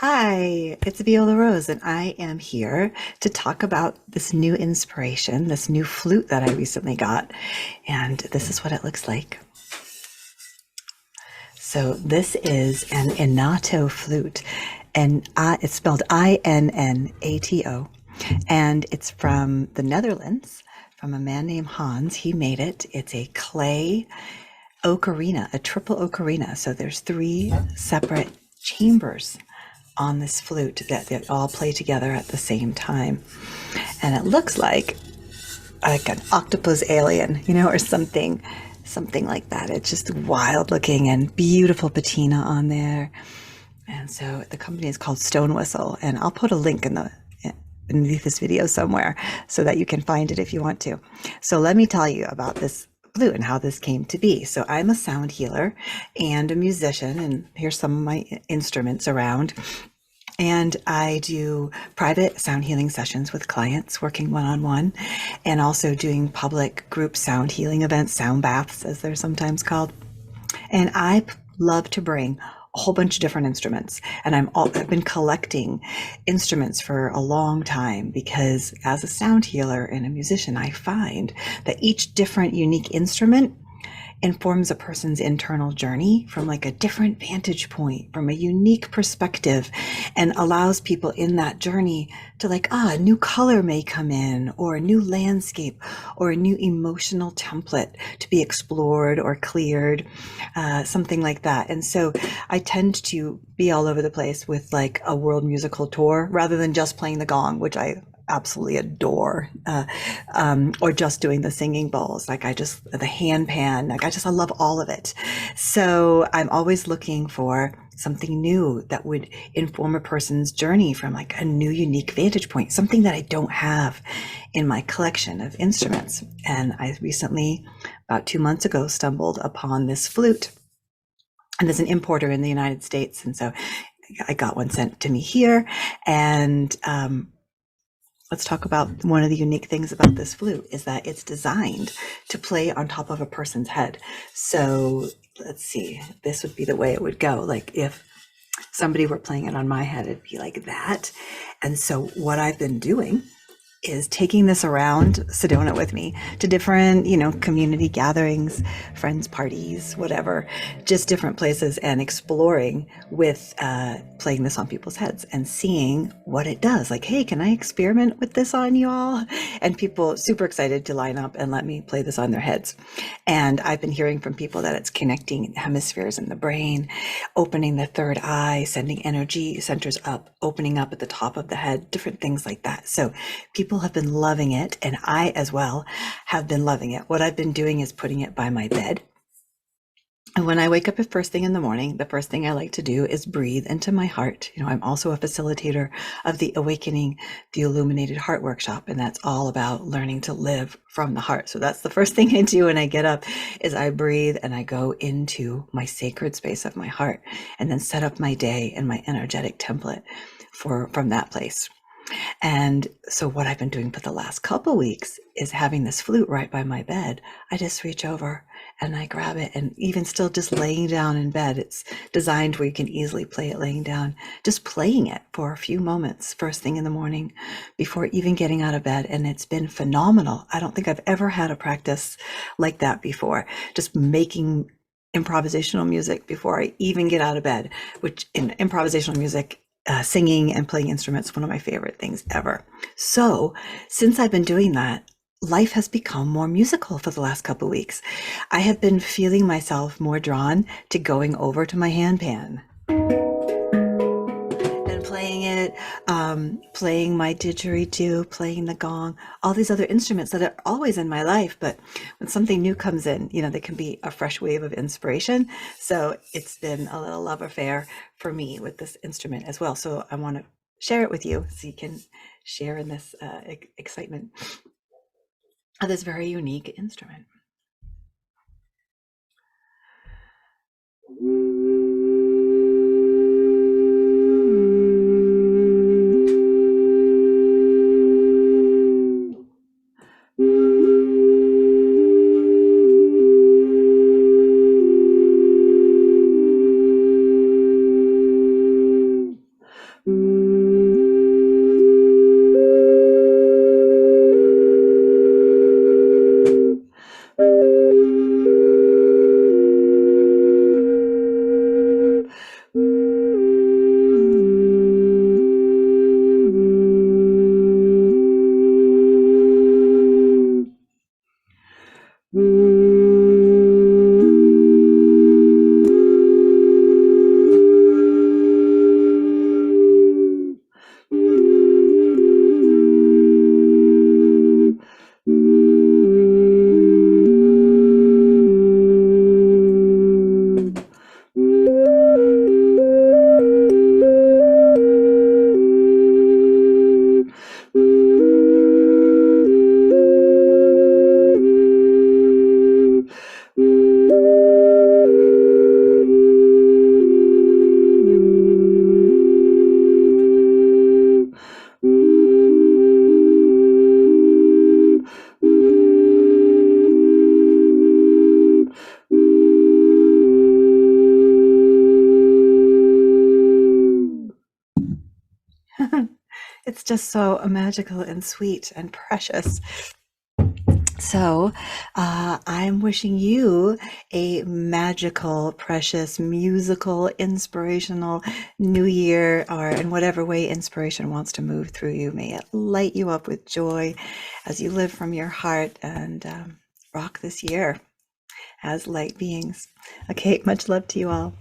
Hi, it's Viola Rose, and I am here to talk about this new inspiration, this new flute that I recently got. And this is what it looks like. So, this is an Innato flute, and it's spelled Innato, and it's from the Netherlands, from a man named Hans. He made it. It's a clay ocarina, a triple ocarina. So, there's three separate chambers on this flute that all play together at the same time. And it looks like an octopus alien, or something like that. It's just wild looking and beautiful patina on there. And so the company is called Stone Whistle, and I'll put a link underneath this video somewhere so that you can find it if you want to. So let me tell you about this flute and how this came to be. So I'm a sound healer and a musician, and here's some of my instruments around. And I do private sound healing sessions with clients working one-on-one, and also doing public group sound healing events, sound baths, as they're sometimes called. And I love to bring a whole bunch of different instruments. And I've been collecting instruments for a long time because as a sound healer and a musician, I find that each different unique instrument informs a person's internal journey from like a different vantage point, from a unique perspective, and allows people in that journey to a new color may come in, or a new landscape, or a new emotional template to be explored or cleared, something like that. And so I tend to be all over the place with like a world musical tour rather than just playing the gong, which I absolutely adore, or just doing the singing bowls. The hand pan, I love all of it. So I'm always looking for something new that would inform a person's journey from like a new, unique vantage point, something that I don't have in my collection of instruments. And I recently, about 2 months ago, stumbled upon this flute. And there's an importer in the United States. And so I got one sent to me here. And let's talk about one of the unique things about this flute is that it's designed to play on top of a person's head. So let's see, this would be the way it would go. Like if somebody were playing it on my head, it'd be like that. And so what I've been doing is taking this around Sedona with me to different, community gatherings, friends parties, whatever, just different places, and exploring with playing this on people's heads and seeing what it does. Like, hey, can I experiment with this on you all? And people super excited to line up and let me play this on their heads. And I've been hearing from people that it's connecting hemispheres in the brain, opening the third eye, sending energy centers up, opening up at the top of the head, different things like that. So people have been loving it, and I as well have been loving it. What I've been doing is putting it by my bed. And when I wake up at first thing in the morning, the first thing I like to do is breathe into my heart. I'm also a facilitator of the Awakening the Illuminated Heart workshop, and that's all about learning to live from the heart. So that's the first thing I do when I get up is I breathe and I go into my sacred space of my heart, and then set up my day and my energetic template from that place. And so what I've been doing for the last couple weeks is having this flute right by my bed. I just reach over and I grab it, and even still just laying down in bed, it's designed where you can easily play it laying down, just playing it for a few moments first thing in the morning before even getting out of bed. And it's been phenomenal. I don't think I've ever had a practice like that before, just making improvisational music before I even get out of bed, which in improvisational music, singing and playing instruments, one of my favorite things ever. So since I've been doing that, life has become more musical for the last couple of weeks. I have been feeling myself more drawn to going over to my hand pan and playing it, playing my didgeridoo, playing the gong, all these other instruments that are always in my life. But when something new comes in, there can be a fresh wave of inspiration. So it's been a little love affair for me with this instrument as well. So I want to share it with you so you can share in this excitement of this very unique instrument. It's just so magical and sweet and precious. So, I'm wishing you a magical, precious, musical, inspirational new year, or in whatever way inspiration wants to move through you. May it light you up with joy as you live from your heart and rock this year as light beings. Okay, much love to you all.